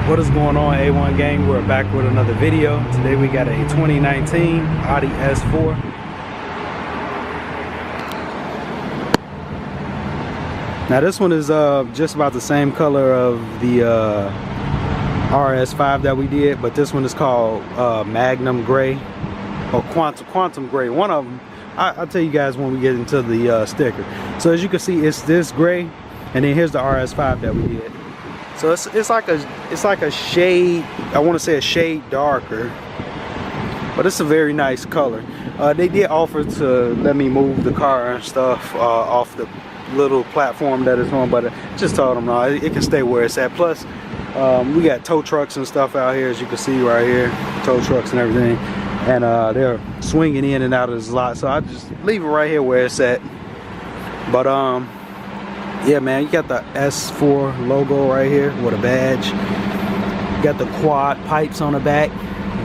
What is going on, A1 gang? We're back with another video. Today we got a 2019 Audi S4. Now this one is just about the same color of the RS5 that we did, but this one is called Magnum Gray or Quantum Gray. One of them, I'll tell you guys when we get into the sticker. So as you can see, it's this gray, and then here's the RS5 that we did. So it's like a shade, I want to say a shade darker, but it's a very nice color. They did offer to let me move the car and stuff off the little platform that it's on, but I just told them no, it can stay where it's at. Plus we got tow trucks and stuff out here, as you can see right here, tow trucks and everything, and they're swinging in and out of this lot, so I just leave it right here where it's at. But yeah, man, you got the S4 logo right here with a badge. You got the quad pipes on the back.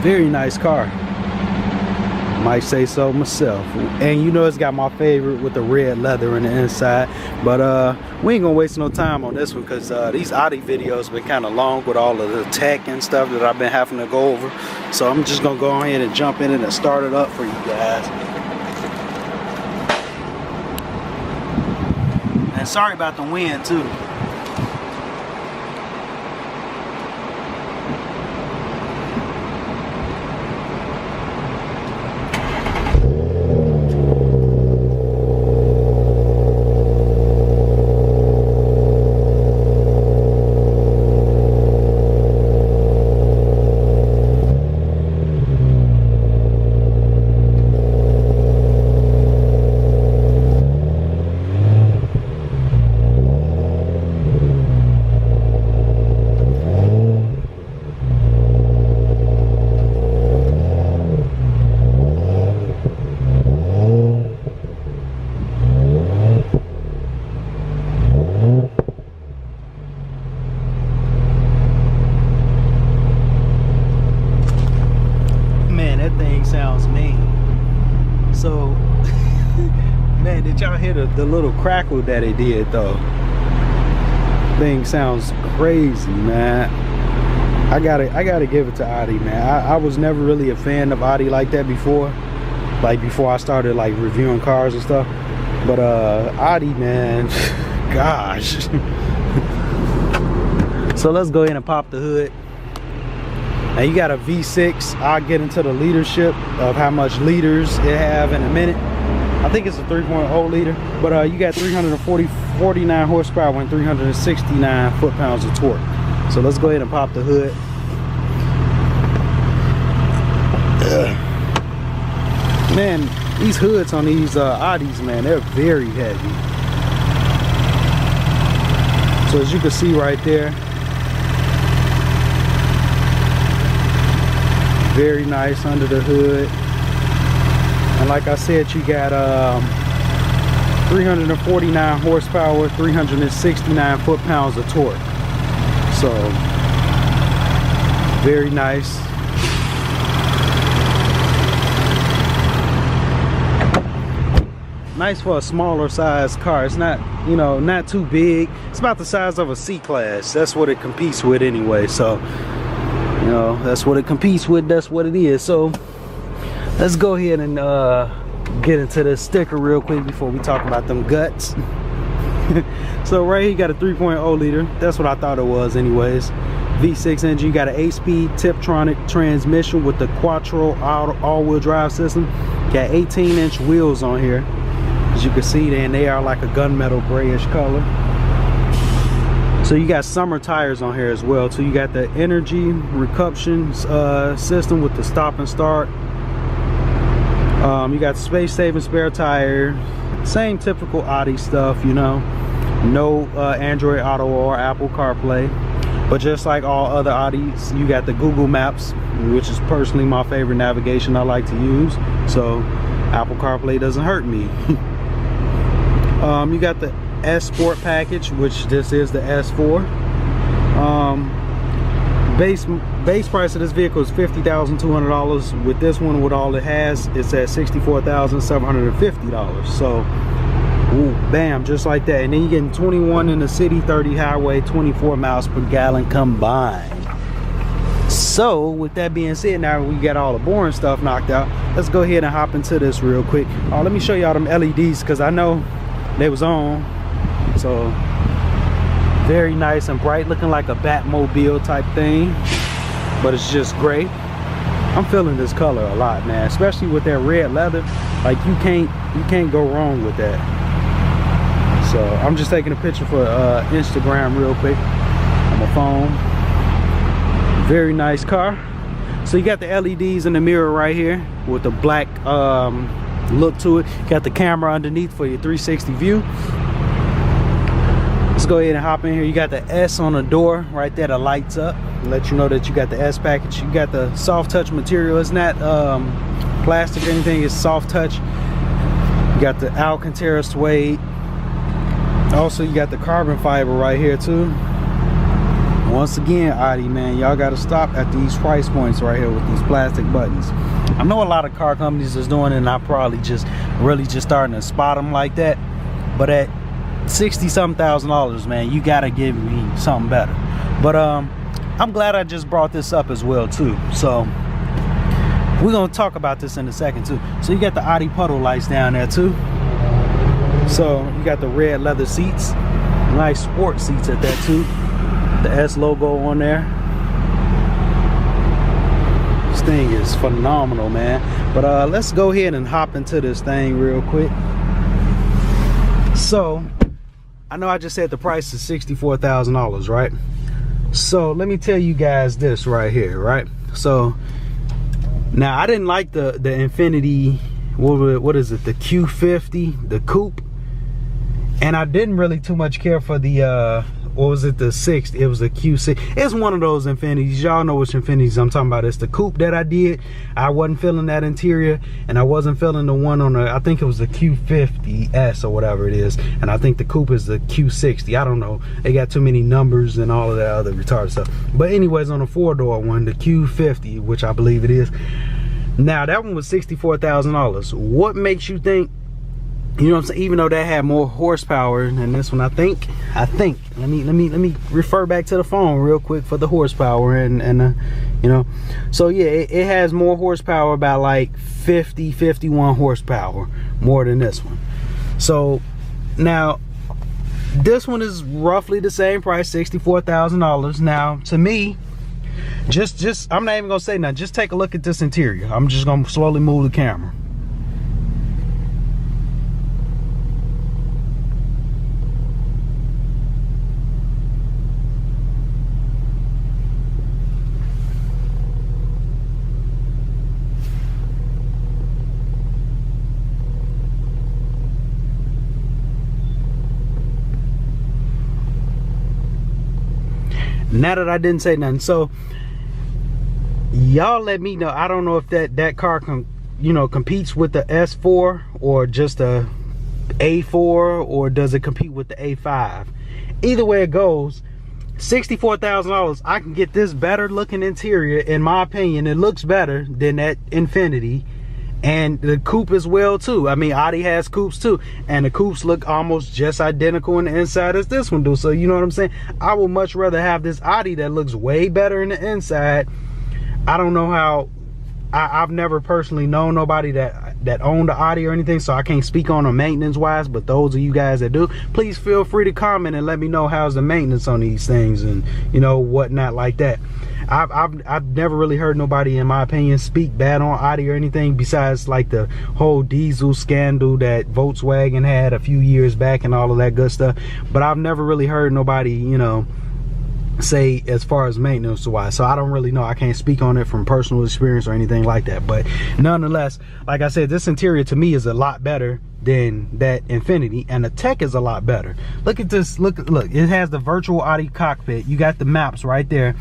Very nice car, might say so myself. And you know it's got my favorite with the red leather in the inside. But we ain't gonna waste no time on this one, because these Audi videos been kind of long with all of the tech and stuff that I've been having to go over. So I'm just gonna go ahead and jump in it and start it up for you guys. And sorry about the wind too. Sounds mean. So man, did y'all hear the little crackle that it did though? Thing sounds crazy, man. I gotta give it to Audi, man. I was never really a fan of Audi like that before, like before I started like reviewing cars and stuff. But Audi, man, gosh. So let's go ahead and pop the hood. Now you got a V6. I'll get into the leadership of how much liters it have in a minute. I think it's a 3.0 liter, but you got 349 horsepower and 369 foot-pounds of torque. So let's go ahead and pop the hood. Man, these hoods on these Audis, man, they're very heavy. So as you can see right there, very nice under the hood. And like I said, you got 349 horsepower, 369 foot-pounds of torque. So very nice. Nice for a smaller size car. It's not, you know, not too big. It's about the size of a C-Class. That's what it competes with anyway. So you know, that's what it competes with, that's what it is. So let's go ahead and get into the sticker real quick before we talk about them guts. So right here you got a 3.0 liter. That's what I thought it was anyways. V6 engine. You got an 8-speed Tiptronic transmission with the Quattro all-wheel drive system. Got 18-inch wheels on here, as you can see, and they are like a gunmetal grayish color. So you got summer tires on here as well. So you got the energy recouption system with the stop and start. You got space saving spare tire. Same typical Audi stuff, you know. No Android Auto or Apple CarPlay. But just like all other Audis, you got the Google Maps, which is personally my favorite navigation I like to use. So Apple CarPlay doesn't hurt me. You got the S Sport package, which this is the S4. Base price of this vehicle is $50,200. With this one, with all it has, it's at $64,750. So ooh, bam, just like that. And then you're getting 21 in the city, 30 highway, 24 miles per gallon combined. So with that being said, now we got all the boring stuff knocked out, let's go ahead and hop into this real quick. Let me show y'all them LEDs, because I know they was on. So very nice and bright, looking like a Batmobile type thing, but it's just gray. I'm feeling this color a lot, man, especially with that red leather. Like you can't go wrong with that. So I'm just taking a picture for Instagram real quick on my phone. Very nice car. So you got the LEDs in the mirror right here with the black look to it. Got the camera underneath for your 360 view. Let's go ahead and hop in here. You got the S on the door right there that lights up, let you know that you got the S package. You got the soft touch material. It's not plastic or anything, it's soft touch. You got the Alcantara suede. Also you got the carbon fiber right here too. Once again, Audi, man, y'all gotta stop at these price points right here with these plastic buttons. I know a lot of car companies is doing it, and I probably really just starting to spot them like that, but at $60-something thousand, man, you gotta give me something better. But I'm glad I just brought this up as well too. So we're gonna talk about this in a second too. So you got the Audi puddle lights down there too. So you got the red leather seats, nice sport seats at that too. The S logo on there. This thing is phenomenal, man. But let's go ahead and hop into this thing real quick. So I know I just said the price is $64,000, right? So let me tell you guys this right here, right? So now I didn't like the Infiniti, what is it, the Q50, the coupe, and I didn't really too much care for the what was it, the 60? It was the Q6. It's one of those Infinitis. Y'all know which Infinitis I'm talking about. It's the coupe that I did. I wasn't feeling that interior, and I wasn't feeling the one on the, I think it was the Q50S or whatever it is, and I think the coupe is the Q60. I don't know. They got too many numbers and all of that other retarded stuff. But anyways, on the 4-door one, the Q50, which I believe it is. Now that one was $64,000. What makes you think, you know what I'm saying, even though that had more horsepower than this one, I think let me refer back to the phone real quick for the horsepower and you know, so yeah, it has more horsepower, about like 51 horsepower more than this one. So now this one is roughly the same price, $64,000. Now to me, just I'm not even gonna say nothing, just take a look at this interior. I'm just gonna slowly move the camera. Now that I didn't say nothing, so y'all let me know. I don't know if that car competes with the S4 or just a A4, or does it compete with the A5? Either way it goes, $64,000, I can get this better looking interior. In my opinion, it looks better than that Infiniti, and the coupe as well too. I mean, Audi has coupes too, and the coupes look almost just identical in the inside as this one do. So you know what I'm saying, I would much rather have this Audi that looks way better in the inside. I don't know how, I've never personally known nobody that owned the Audi or anything, so I can't speak on them maintenance wise, but those of you guys that do, please feel free to comment and let me know how's the maintenance on these things and you know whatnot like that. I've never really heard nobody, in my opinion, speak bad on Audi or anything, besides like the whole diesel scandal that Volkswagen had a few years back and all of that good stuff. But I've never really heard nobody, you know, say as far as maintenance wise. So I don't really know. I can't speak on it from personal experience or anything like that. But nonetheless, like I said, this interior to me is a lot better than that Infiniti, and the tech is a lot better. Look at this. Look, it has the virtual Audi cockpit. You got the maps right there,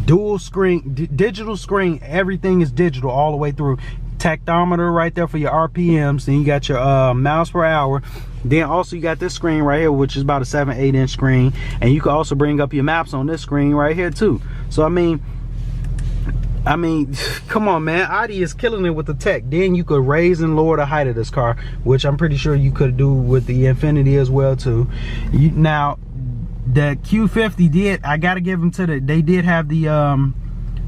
dual screen, digital screen, everything is digital all the way through. Tachometer right there for your RPMs. Then you got your miles per hour. Then also you got this screen right here, which is about a 7-8 inch screen, and you can also bring up your maps on this screen right here too. So I mean come on, man, Audi is killing it with the tech. Then you could raise and lower the height of this car, which I'm pretty sure you could do with the Infiniti as well too. Now the Q50 did, I gotta give them to they did have the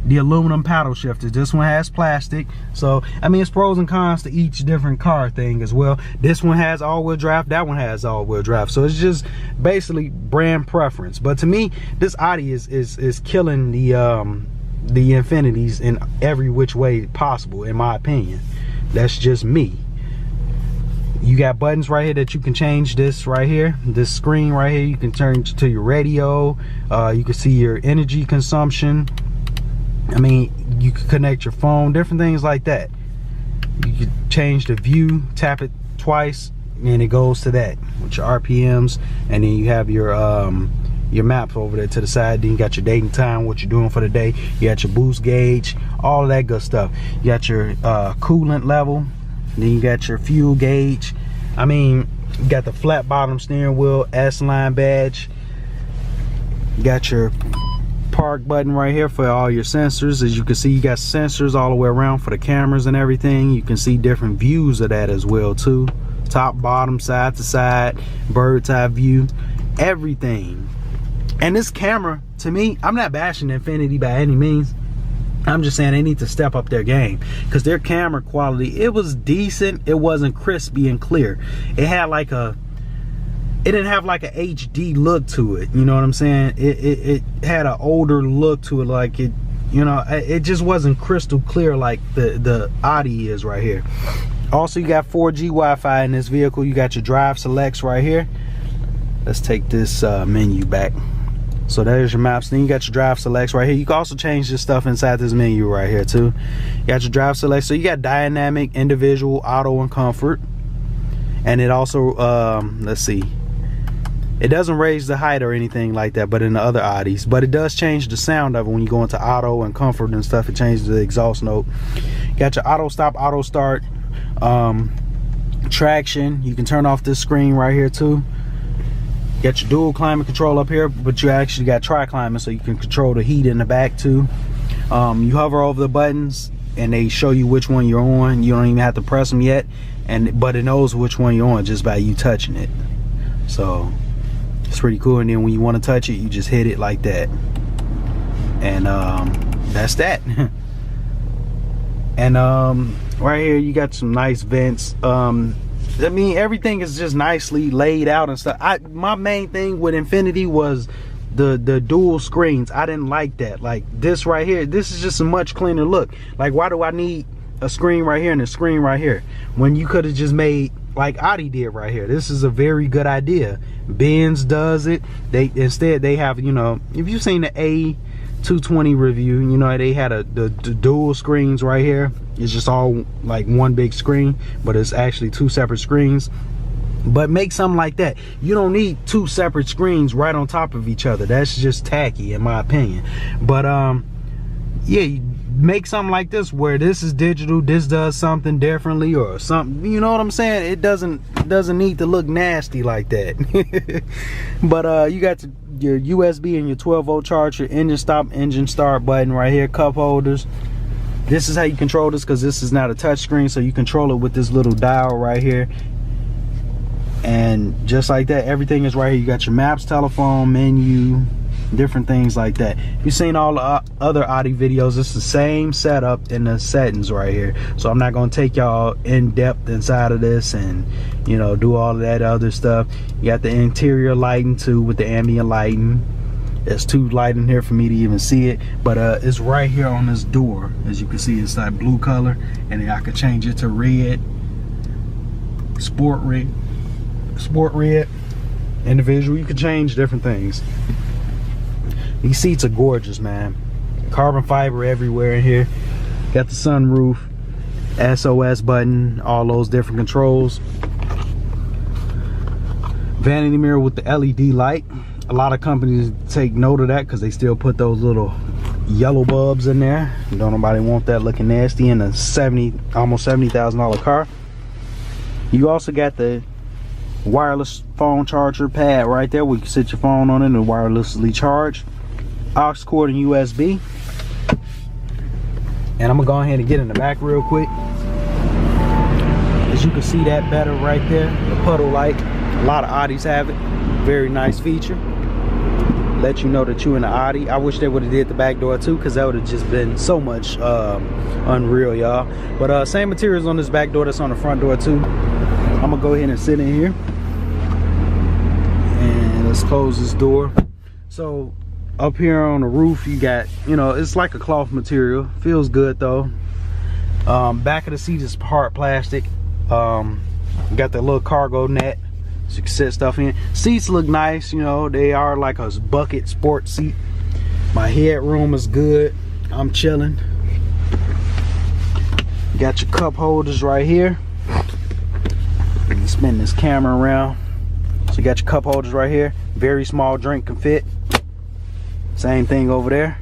the aluminum paddle shifters. This one has plastic, so I mean it's pros and cons to each different car thing as well. This one has all-wheel drive, that one has all-wheel drive, so it's just basically brand preference. But to me, this Audi is killing the Infinitis in every which way possible, in my opinion. That's just me. You got buttons right here that you can change. This right here, this screen right here, you can turn to your radio. You can see your energy consumption. I mean, you can connect your phone, different things like that. You can change the view, tap it twice, and it goes to that with your RPMs. And then you have your maps over there to the side. Then you got your date and time, what you're doing for the day. You got your boost gauge, all of that good stuff. You got your coolant level. Then you got your fuel gauge. I mean, you got the flat bottom steering wheel, S-line badge. You got your park button right here for all your sensors. As you can see, you got sensors all the way around for the cameras and everything. You can see different views of that as well too. Top, bottom, side to side, bird's eye view, everything. And this camera, to me, I'm not bashing Infiniti by any means. I'm just saying they need to step up their game, because their camera quality, it was decent. It wasn't crispy and clear. It had like a, it didn't have like a HD look to it, you know what I'm saying? It had an older look to it, like it, you know, it just wasn't crystal clear like the Audi is right here. Also, you got 4G Wi-Fi in this vehicle. You got your drive selects right here. Let's take this menu back. So there's your maps. Then you got your drive selects right here. You can also change this stuff inside this menu right here too. You got your drive selects. So you got dynamic, individual, auto, and comfort. And it also, let's see, it doesn't raise the height or anything like that, but in the other Audis. But it does change the sound of it when you go into auto and comfort and stuff. It changes the exhaust note. You got your auto stop, auto start, traction. You can turn off this screen right here too. Got your dual climate control up here, but you actually got tri-climate, so you can control the heat in the back too. You hover over the buttons and they show you which one you're on. You don't even have to press them yet, but it knows which one you're on just by you touching it. So it's pretty cool. And then when you want to touch it, you just hit it like that, and that's that. And right here you got some nice vents. I mean, everything is just nicely laid out and stuff. My main thing with Infiniti was the dual screens. I didn't like that. Like this right here, this is just a much cleaner look. Like, why do I need a screen right here and a screen right here when you could have just made like Audi did right here? This is a very good idea. Benz does it. Instead they have, you know, if you've seen the A220 review, you know, they had the dual screens right here. It's just all like one big screen, but it's actually two separate screens. But make something like that. You don't need two separate screens right on top of each other. That's just tacky in my opinion. But yeah, you make something like this where this is digital, this does something differently or something, you know what I'm saying? It doesn't need to look nasty like that. But you got your USB and your 12-volt charger, engine stop, engine start button right here, cup holders. This is how you control this, because this is not a touch screen, so you control it with this little dial right here. And just like that, everything is right here. You got your maps, telephone, menu, different things like that. If you've seen all the other Audi videos, it's the same setup in the settings right here. So I'm not going to take y'all in depth inside of this and, you know, do all of that other stuff. You got the interior lighting too with the ambient lighting. There's too light in here for me to even see it, but it's right here on this door. As you can see, it's like blue color, and then I could change it to red, sport red, individual. You can change different things. These seats are gorgeous, man. Carbon fiber everywhere in here. Got the sunroof, SOS button, all those different controls. Vanity mirror with the LED light. A lot of companies take note of that because they still put those little yellow bulbs in there. Don't nobody want that looking nasty in a almost $70,000 car. You also got the wireless phone charger pad right there where you can sit your phone on it and wirelessly charge. Aux cord and USB. And I'm gonna go ahead and get in the back real quick. As you can see that better right there, the puddle light. A lot of Audis have it. Very nice feature. let you know that you in the Audi. I wish they would have did the back door too, because that would have just been so much unreal, y'all. But same materials on this back door that's on the front door too. I'm gonna go ahead and sit in here, and let's close this door. So up here on the roof, you got, you know, it's like a cloth material. Feels good though. Back of the seat is hard plastic. Got the little cargo net, so you can set stuff in. Seats look nice, you know, they are like a bucket sport seat. My headroom is good. I'm chilling. Got your cup holders right here. Spin this camera around. So you got your cup holders right here. Very small drink can fit. Same thing over there.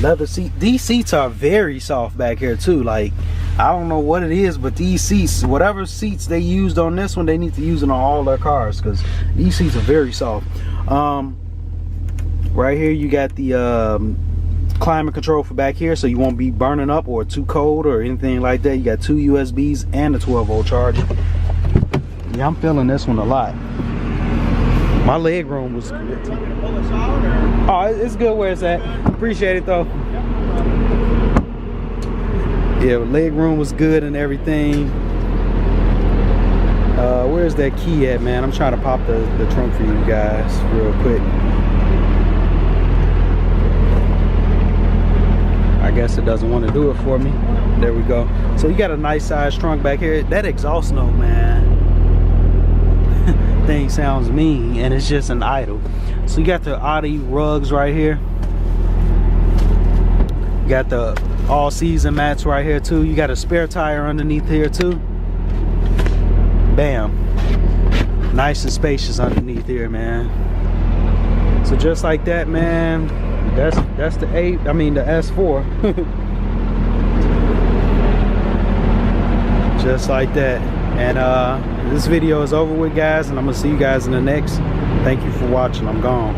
Leather seat. These seats are very soft back here too. Like, I don't know what it is, but these seats, whatever seats they used on this one, they need to use it on all their cars, because these seats are very soft. Right here you got the climate control for back here, so you won't be burning up or too cold or anything like that. You got 2 USBs and a 12-volt charger. Yeah, I'm feeling this one a lot. My leg room was good. Oh, it's good where it's at. Appreciate it though. Yeah, leg room was good and everything. Where's that key at, man? I'm trying to pop the trunk for you guys real quick. I guess it doesn't want to do it for me. There we go. So you got a nice size trunk back here. That exhaust note, man, thing sounds mean, and it's just an idle. So you got the Audi rugs right here. You got the all season mats right here too. You got a spare tire underneath here too. Bam. Nice and spacious underneath here, man. So just like that, man, that's the the S4. Just like that. And this video is over with, guys, and I'm gonna see you guys in the next. Thank you for watching. I'm gone.